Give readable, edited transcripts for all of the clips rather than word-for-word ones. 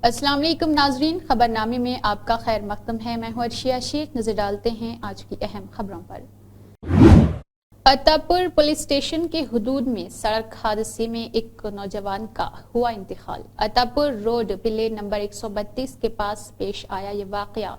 अस्सलाम वालेकुम नाजरीन, खबरनामे में आपका खैर मकदम है। मैं हूं अर्शिया शेख। नजर डालते हैं आज की अहम खबरों पर। अत्तापुर पुलिस स्टेशन के हुदूद में सड़क हादसे में एक नौजवान का हुआ इंतकाल। अत्तापुर रोड पिले नंबर 132 के पास पेश आया ये वाकया।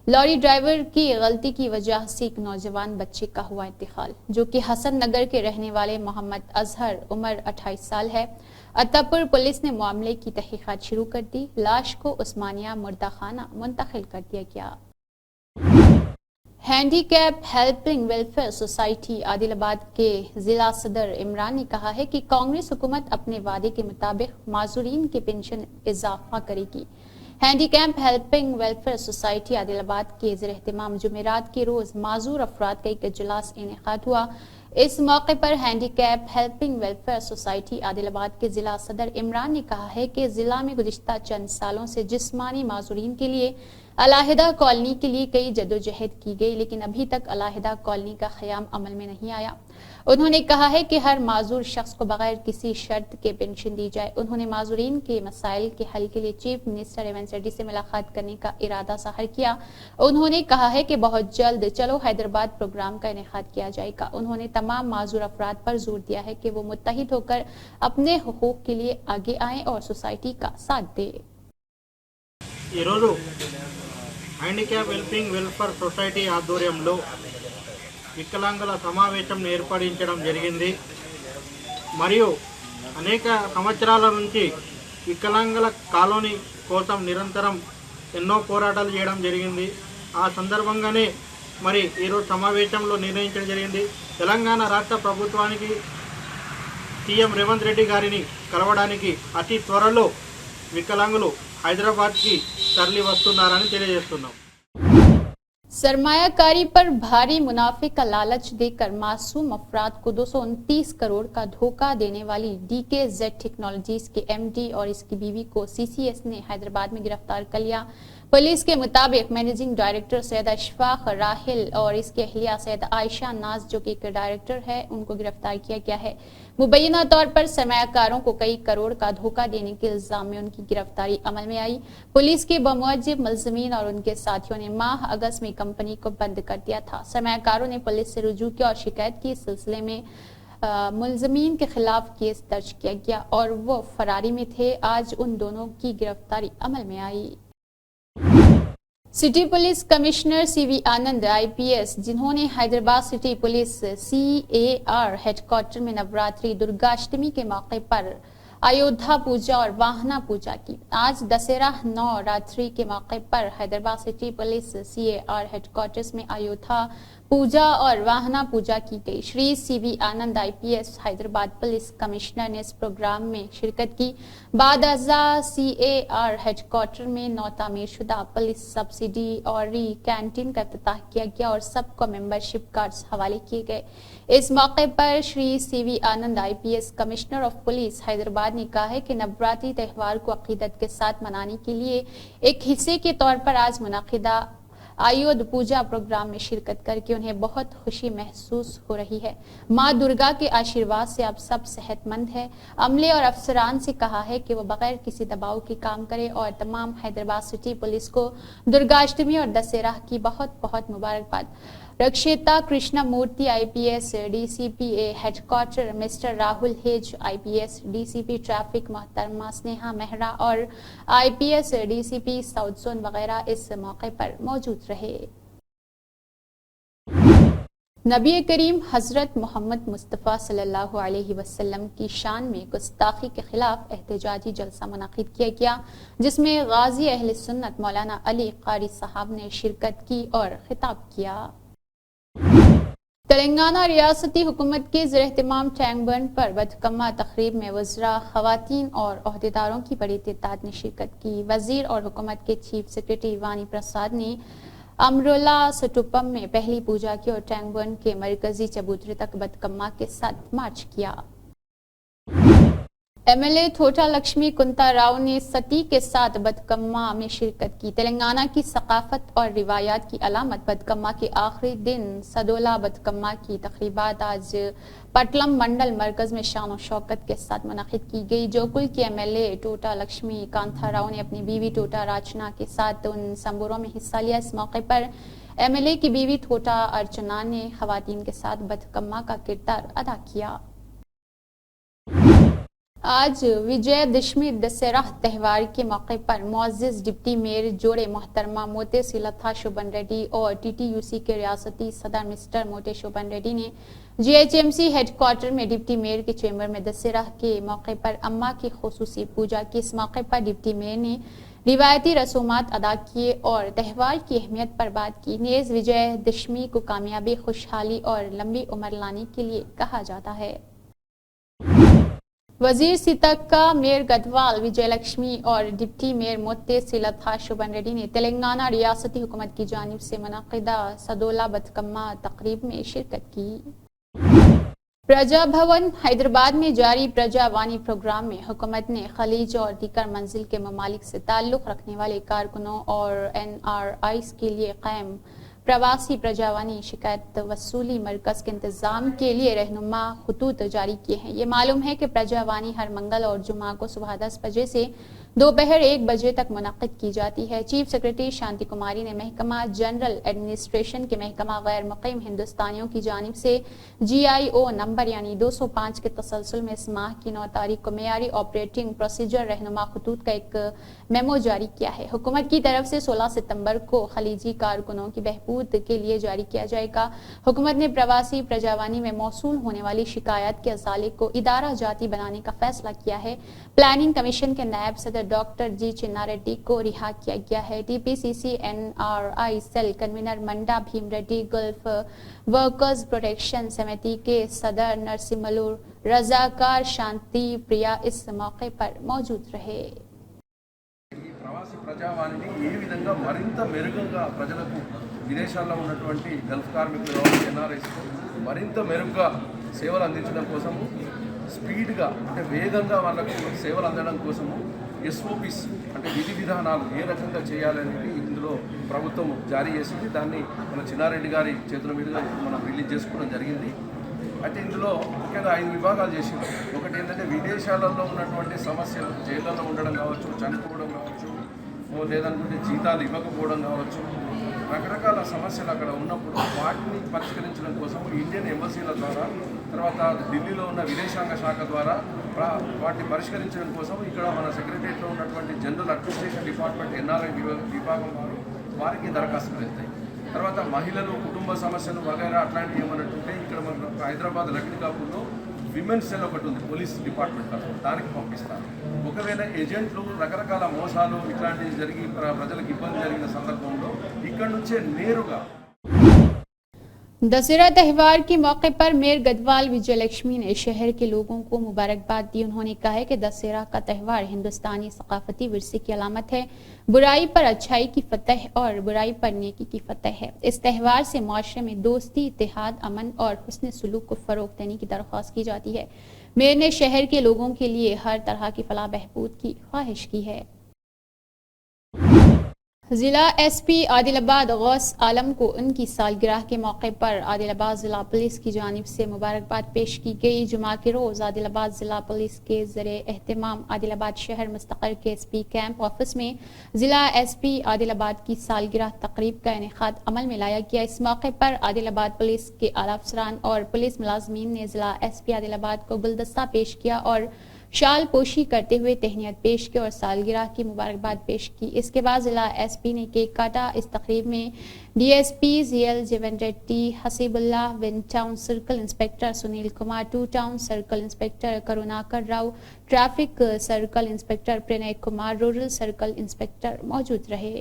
लॉरी ड्राइवर की गलती की वजह से एक नौजवान बच्चे का हुआ इंतकाल, जो कि हसन नगर के रहने वाले मोहम्मद अजहर उम्र 28 साल है। अत्तापुर पुलिस ने मामले की तहकीकात शुरू कर दी। लाश को उस्मानिया मुर्दाखाना मुंतकिल कर दिया गया। Handicap helping welfare society Adilabad के जिला सदर इमरान ने कहा है कि कांग्रेस हुकूमत अपने वादे के मुताबिक माजूरीन की पेंशन इजाफा करेगी। Handicap helping welfare society Adilabad के ज़ेर-ए-एहतमाम जुमेरात के रोज माजूर अफराद का एक इजलास इनेकाद हुआ। इस मौके पर handicap helping welfare society Adilabad के जिला सदर इमरान ने कहा है कि जिला में गुज़िश्ता चंद सालों से जिस्मानी माजूरीन के लिए अलाहिदा कॉलोनी के लिए कई जदोजहद की गई, लेकिन अभी तक अलाहिदा कॉलोनी का क़याम अमल में नहीं आया। उन्होंने कहा है कि हर माजूर शख्स को बगैर किसी शर्त के पेंशन दी जाए। उन्होंने माजूरीन के मसाइल के हल के लिए चीफ मिनिस्टर रेवंत रेड्डी से मुलाकात करने का इरादा ज़ाहिर किया। उन्होंने कहा है कि बहुत जल्द चलो हैदराबाद प्रोग्राम का इनेकाद किया जाएगा। उन्होंने तमाम माजूर अफराद पर जोर दिया है कि वो मुत्तहिद होकर अपने हुकूक के लिए आगे आएं और सोसाइटी का साथ दें। హ్యాండిక్యాప్ హెల్పింగ్ వెల్ఫేర్ సొసైటీ ఆధ్వర్యంలో వికలాంగుల సమావేశం ఏర్పడించడం జరిగింది. మరియు అనేక సంవత్సరాల నుంచి వికలాంగుల కాలనీ కోసం నిరంతరం ఎన్నో పోరాటాలు చేయడం జరిగింది. ఆ సందర్భంగానే మరి ఈరోజు సమావేశంలో నిర్ణయించడం జరిగింది. తెలంగాణ రాష్ట్ర ప్రభుత్వానికి సీఎం రేవంత్ రెడ్డి గారిని కలవడానికి అతి త్వరలో వికలాంగులు हैदराबाद की तरली वस्तुनारायण తెలియజేస్తున్నాం। सरमायाकारी पर भारी मुनाफे का लालच देकर मासूम अफराद को 229 करोड़ का धोखा देने वाली DKZ टेक्नोलॉजीज के MD और इसकी बीवी को CCS ने हैदराबाद में गिरफ्तार कर लिया। पुलिस के मुताबिक मैनेजिंग डायरेक्टर सैयद अशफाक राहिल और इसके अहलिया सैयद आयशा नाज, जो कि एक डायरेक्टर है, उनको गिरफ्तार किया गया है। मुबैना तौर पर सरमायाकारों को कई करोड़ का धोखा देने के इल्जाम में उनकी गिरफ्तारी अमल में आई। पुलिस के बमुअज्जिब मुल्ज़िमीन और उनके साथियों ने माह अगस्त में कंपनी को बंद कर दिया था। सरमायाकारों ने पुलिस से रुजू किया और शिकायत की। इस सिलसिले में मुल्ज़िमीन के खिलाफ केस दर्ज किया गया और वो फरारी में थे। आज उन दोनों की गिरफ्तारी अमल में आई। सिटी पुलिस कमिश्नर CV आनंद IPS, जिन्होंने Hyderabad city police CAR headquarter में नवरात्रि दुर्गाष्टमी के मौके पर अयोध्या पूजा और वाहना पूजा की। आज दशहरा नवरात्रि के मौके पर Hyderabad city police CAR headquarters में अयोध्या पूजा और वाहना पूजा की गई। श्री CV आनंद IPS हैदराबाद पुलिस कमिश्नर ने इस प्रोग्राम में शिरकत की। बाद अज़ा CAR हेडक्वार्टर में नौतामीर शुदा पुलिस सब्सिडी और कैंटीन का इफ्तिताह किया गया और सबको मेंबरशिप कार्ड्स हवाले किए गए। इस मौके पर Shri CV Anand IPS commissioner of police Hyderabad ने कहा है कि नवरात्रि त्यौहार को अकीदत के साथ मनाने के लिए एक हिस्से के तौर पर आज मुनाकिदा आयुध पूजा प्रोग्राम में शिरकत करके उन्हें बहुत खुशी महसूस हो रही है। माँ दुर्गा के आशीर्वाद से आप सब सेहतमंद हैं। अमले और अफसरान से कहा है कि वो बगैर किसी दबाव के काम करें और तमाम हैदराबाद सिटी पुलिस को दुर्गाष्टमी और दशहरा की बहुत बहुत मुबारकबाद। रक्षिता कृष्णा मूर्ति IPS DCP headquarter, mister Rahul hedge IPS DCP traffic, मोहतरमा स्नेहा मेहरा और IPS DCP साउथ जोन वगैरह इस मौके पर मौजूद रहे। नबी करीम हजरत मोहम्मद मुस्तफ़ा सल्लल्लाहु अलैहि वसल्लम की शान में गुस्ताखी के खिलाफ एहतजाजी जलसा मुनाकिद किया गया, जिसमें गाजी अहले सुन्नत मौलाना अली कारी साहब ने शिरकत की और खिताब किया। तेलंगाना रियासती हुकूमत के ज़ेर-ए-एहतमाम टैंक बंड पर बदकम्मा तकरीब में वज़रा, खवातीन और ओहदेदारों की बड़ी तादाद ने शिरकत की। वजीर और हुकूमत के चीफ सेक्रेटरी वानी प्रसाद ने अमरोला सटुपम में पहली पूजा की और टैंक बंड के मरकजी चबूतरे तक बदकम्मा के साथ मार्च किया। एमएलए थोटा लक्ष्मी कुंता राव ने सती के साथ बदकम्मा में शिरकत की। तेलंगाना की सकाफत और रिवायात की अलामत बदकम्मा के आखिरी दिन सदोला बदकम्मा की तकरीबात आज पटलम मंडल मरकज में शान और शौकत के साथ मुनक़िद की गई। जोकुल के एमएलए टोटा लक्ष्मी कांता राव ने अपनी बीवी टोटा राचना के साथ उन संबरों में हिस्सा लिया। इस मौके पर एमएलए की बीवी टोटा अर्चना ने खवातीन के साथ बदकम्मा का किरदार अदा किया। आज विजयदशमी दशहरा त्यौहार के मौके पर मुअज़्ज़िज़ डिप्टी मेयर जोड़े मोहतरमा मोते सिलथा शोभन रेड्डी और टीटीयूसी के रियासती सदर मिस्टर मोटे शोभन रेड्डी ने जीएचएमसी हेडक्वार्टर में डिप्टी मेयर के चैम्बर में दशहरा के मौके पर अम्मा की खुसूसी पूजा की। इस मौके पर डिप्टी मेयर ने रिवायती रसूमात अदा किए और त्यौहार की अहमियत पर बात की। नेज़ विजयदशमी को कामयाबी, खुशहाली और लंबी उम्र लाने के लिए कहा जाता है। वजीर सितक्का मेयर गढ़वाल विजयलक्ष्मी और डिप्टी मेयर मोते सिलथा शोभन रेड्डी ने तेलंगाना रियासती हुकूमत की जानिब से मुनक़िदा सदोला बदकम्मा तकरीब में शिरकत की। प्रजा भवन हैदराबाद में जारी प्रजावानी प्रोग्राम में हुकूमत ने खलीज और दीगर मंजिल के ममालिक से ताल्लुक़ रखने वाले कारकुनों और NRIs के लिए कायम प्रवासी प्रजावानी शिकायत वसूली मरकज के इंतजाम के लिए रहनुमा खतूत जारी किए हैं। ये मालूम है कि प्रजावानी हर मंगल और जुमा को सुबह 10 बजे से दोपहर 1 बजे तक मुनक़िद की जाती है। चीफ सेक्रेटरी शांति कुमारी ने महकमा जनरल एडमिनिस्ट्रेशन के महकमा गैर मुक़ीम हिंदुस्तानियों की जानिब से GIO नंबर यानी 205 के तसलसल में इस माह की 9 तारीख को मेयारी ऑपरेटिंग प्रोसीजर रहनुमा खतूत का एक मेमो जारी किया है। हुकूमत की तरफ से 16 सितंबर को खलीजी कारकुनों की बहबूद के लिए जारी किया जाएगा। हुकूमत ने प्रवासी प्रजावानी में मौसूल होने वाली शिकायत के असाले को इदारा जाती बनाने का फैसला किया है। प्लानिंग कमीशन के नायब सदर डॉक्टर जी चिन्ना रेड्डी को रिहा किया गया है। TPCC NRI cell convener Manda Bhim Reddy, gulf workers protection Samiti के सदर नरसिम्हलू रजाकार शांति प्रिया इस मौके पर मौजूद रहे। ప్రవాసి ప్రజావాణిని ఏ విధంగా మరింత మెరుగ్గా ప్రజలకు విదేశాల్లో ఉన్నటువంటి గల్ఫ్ కార్మికులు NRIs మరింత మెరుగ్గా సేవలు అందించడం కోసము స్పీడ్గా అంటే వేగంగా వాళ్ళకు సేవలు అందడం కోసము SOPs అంటే విధి విధానాలు ఏ రకంగా చేయాలనేది ఇందులో ప్రభుత్వం జారీ చేసింది. దాన్ని మన చిన్నారెడ్డి గారి చేతుల మీదుగా మనం రిలీజ్ చేసుకోవడం జరిగింది. అయితే ఇందులో ముఖ్యంగా 5 విభాగాలు చేసింది. ఒకటి ఏంటంటే విదేశాలలో ఉన్నటువంటి సమస్యలు, జైళ్ళలో ఉండడం కావచ్చు, చనిపోవడం కావచ్చు, లేదనుకుంటే జీతాలు ఇవ్వకపోవడం కావచ్చు, రకరకాల సమస్యలు అక్కడ ఉన్నప్పుడు వాటిని పరిష్కరించడం కోసం ఇండియన్ ఎంబసీల ద్వారా, తర్వాత ఢిల్లీలో ఉన్న విదేశాంగ శాఖ ద్వారా వాటిని పరిష్కరించడం కోసం ఇక్కడ మన సెక్రటరియట్లో ఉన్నటువంటి జనరల్ అడ్మినిస్ట్రేషన్ డిపార్ట్మెంట్ NRI విభాగం వారికి దరఖాస్తులు వెళ్తాయి. తర్వాత మహిళలు, కుటుంబ సమస్యలు వగైరా అట్లాంటివి ఏమన్నట్టుంటే ఇక్కడ మన హైదరాబాద్ లక్డికాపూర్లో విమెన్స్ సెల్ ఒకటి ఉంది పోలీస్ డిపార్ట్మెంట్ తరఫున, దానికి పంపిస్తారు. ఒకవేళ ఏజెంట్లు రకరకాల మోసాలు ఇట్లాంటివి జరిగి ప్రజలకు ఇబ్బంది జరిగిన సందర్భంలో ఇక్కడ నుంచే నేరుగా दशहरा त्यौहार के मौके पर मेयर गढ़वाल विजयलक्ष्मी ने शहर के लोगों को मुबारकबाद दी। उन्होंने कहा है कि दशहरा का त्यौहार हिंदुस्तानी सकाफती विरसे की अलामत है। बुराई पर अच्छाई की फतह और बुराई पर नेकी की फतह है। इस त्यौहार से माशरे में दोस्ती, इत्तेहाद, अमन और हुस्न सुलूक को फरोग देने की दरख्वास्त की जाती है। मेयर ने शहर के लोगों के लिए हर तरह की फलाह बहबूद की ख्वाहिश की है। जिला SP आदिलाबाद गौस आलम को उनकी सालगिरह के मौके पर आदिलाबाद जिला पुलिस की जानिब से मुबारकबाद पेश की गई। जुमा के रोज़ आदिलाबाद जिला पुलिस के ज़रिए एहतमाम आदिलाबाद शहर मुस्तक़ल के SP कैंप ऑफिस में जिला SP आदिलाबाद की सालगिरह तकरीब का इनेकाद अमल में लाया गया। इस मौके पर आदिलाबाद पुलिस के आला अफसरान और पुलिस मुलाजमीन ने जिला SP आदिलाबाद को गुलदस्ता पेश किया और शाल पोशी करते हुए तहनीत पेश की और सालगिरह की मुबारकबाद पेश की। इसके बाद जिला SP ने केक काटा। इस तकरीब में DSP ZL Jeevan Reddy, Hasibullah, 1 town circle inspector Sunil Kumar, 2 town circle inspector Karunakar Rao, traffic circle inspector Pranay Kumar, rural circle inspector मौजूद रहे।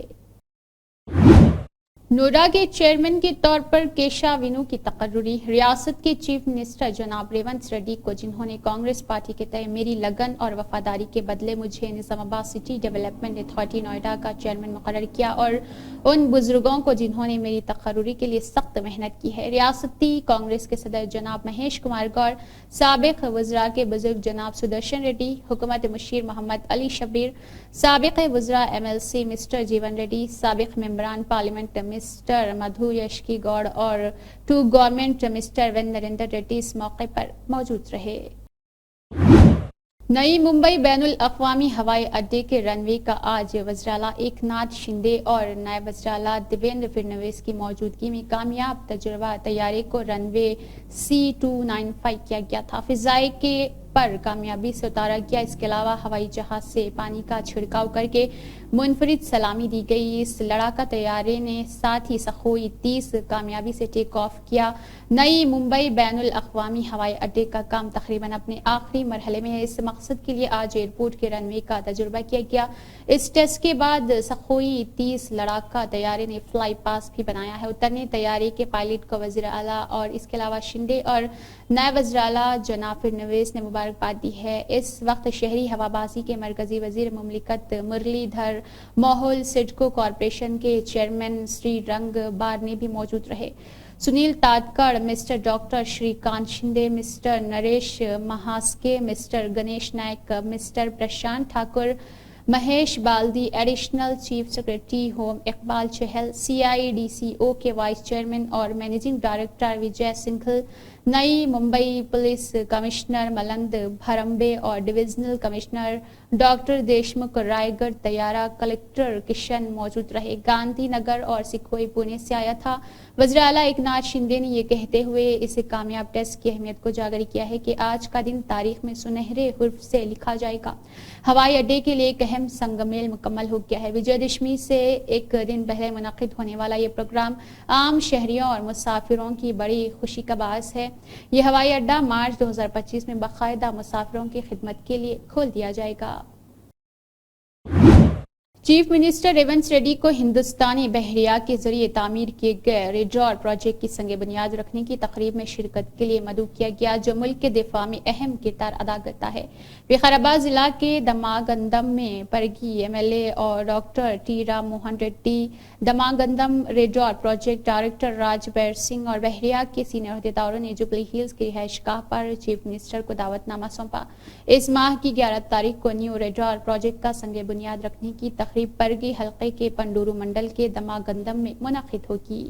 नोडा के चेयरमैन के तौर पर केशव की तकर्रुरी। रियासत के चीफ मिनिस्टर जनाब रेवंत रेड्डी को, जिन्होंने कांग्रेस पार्टी के तय मेरी लगन और वफादारी के बदले मुझे Nizamabad city development authority Noida का चेयरमैन मुकर्रर किया, और उन बुजुर्गों को जिन्होंने मेरी तकर्रुरी के लिए सख्त मेहनत की है। रियासती कांग्रेस के सदर जनाब महेश कुमार गौर, साबिक वज़रा के बुजुर्ग जनाब सुदर्शन रेड्डी, हुकूमत मुशीर मोहम्मद अली शब्बीर, साबिक वज़रा MLC मिस्टर जीवन रेड्डी, साबिक मेंबरान पार्लियामेंट मिस्टर मधु यशकी गौड़ और to government mister Vem Narender Reddy इस मौके पर मौजूद रहे। नई मुंबई बैनुल अक़वामी हवाई अड्डे के रनवे का आज वज़ीर-ए-आला एकनाथ शिंदे और नायब वज़ीर-ए-आला देवेंद्र फडणवीस की मौजूदगी में कामयाब तजुर्बा तैयारी को रनवे C295 किया गया था। फिजाई के पर कामयाबी से उतारा गया। इसके अलावा हवाई जहाज से पानी का छिड़काव करके मुनफरिद सलामी दी गई। इस लड़ाका तैयारे ने साथ ही सखोई 30 कामयाबी से टेक ऑफ किया। नई मुंबई बैनुल अक़वामी हवाई अड्डे का काम तकरीबन अपने आखिरी मरहले में है। इस मकसद के लिए आज एयरपोर्ट के रनवे का तजुर्बा किया गया। इस टेस्ट के बाद सखोई 30 लड़ाका तैयारे ने फ्लाई पास भी बनाया है। उतरने तैयारे के पायलट को वज़ीर आला और इसके अलावा शिंदे और नायब वज़ीर आला जनाब फडणवीस ने मुबारकबाद दी है। इस वक्त शहरी हवाबाजी के मरकजी वजीर मुमलिकत मुरलीधर मोहोल सिडको कॉरपोरेशन के चेयरमैन श्री रंग बार ने भी मौजूद रहे। Sunil Tadkad, mister doctor Shrikant Shinde, mister Naresh Mhaske, mister Ganesh Naik, mister Prashant Thakur, Mahesh Baldi, additional chief secretary home Iqbal Chahal, CIDCO के वाइस चेयरमैन और मैनेजिंग डायरेक्टर विजय सिंघल, नई मुंबई पुलिस कमिश्नर मलंद भरम्बे और divisional commissioner doctor Deshmukh, Raigad तैयारा कलेक्टर किशन मौजूद रहे। गांधी नगर और सिकोई पुणे से आया था। वज़ीर आला एकनाथ शिंदे ने ये कहते हुए इस कामयाब टेस्ट की अहमियत को उजागर किया है कि आज का दिन तारीख में सुनहरे हुर्फ से लिखा जाएगा। हवाई अड्डे के लिए एक अहम संगमेल मुकम्मल हो गया है। विजयदशमी से एक दिन पहले मुनक़िद होने वाला ये प्रोग्राम आम शहरियों और मुसाफिरों की बड़ी खुशी का बायस है। ये हवाई अड्डा मार्च 2025 में बाकायदा मुसाफिरों की खिदमत के लिए खोल दिया जाएगा। चीफ मिनिस्टर रेवंत रेड्डी को हिंदुस्तानी बहरिया के जरिए तामीर किए गए रेडॉर प्रोजेक्ट की संग बुनियाद रखने की तकरीब में शिरकत के लिए मदऊ किया गया, जो मुल्क के दिफा में अहम किरदार अदा करता है। विकाराबाद जिला के दमागंदम में परगी MLA और doctor T Ram Mohan Reddy, Damagundam radar project director Rajbir Singh और बहरिया के सीनियर अहदेदारों ने जुबली हिल्स की रिहाइशगाह पर चीफ मिनिस्टर को दावतनामा सौंपा। इस माह की 11 तारीख को न्यू रेडॉर प्रोजेक्ट का संग बुनियाद रखने की तकरीब परगी हल्के के पंडूरू मंडल के दमागंदम में मुनक़िद होगी।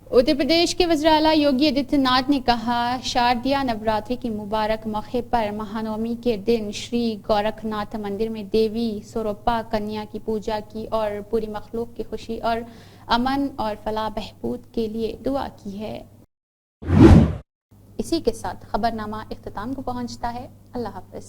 उत्तर प्रदेश के वज़ीर आला योगी आदित्यनाथ ने कहा, शारदीय नवरात्रि की मुबारक मौके पर महानवमी के दिन श्री गोरखनाथ मंदिर में देवी स्वरूपा कन्या की पूजा की और पूरी मखलूक की खुशी और अमन और फलाह बहबूद के लिए दुआ की है। इसी के साथ खबरनामा इख्तिताम को पहुंचता है। अल्लाह हाफ़िज़।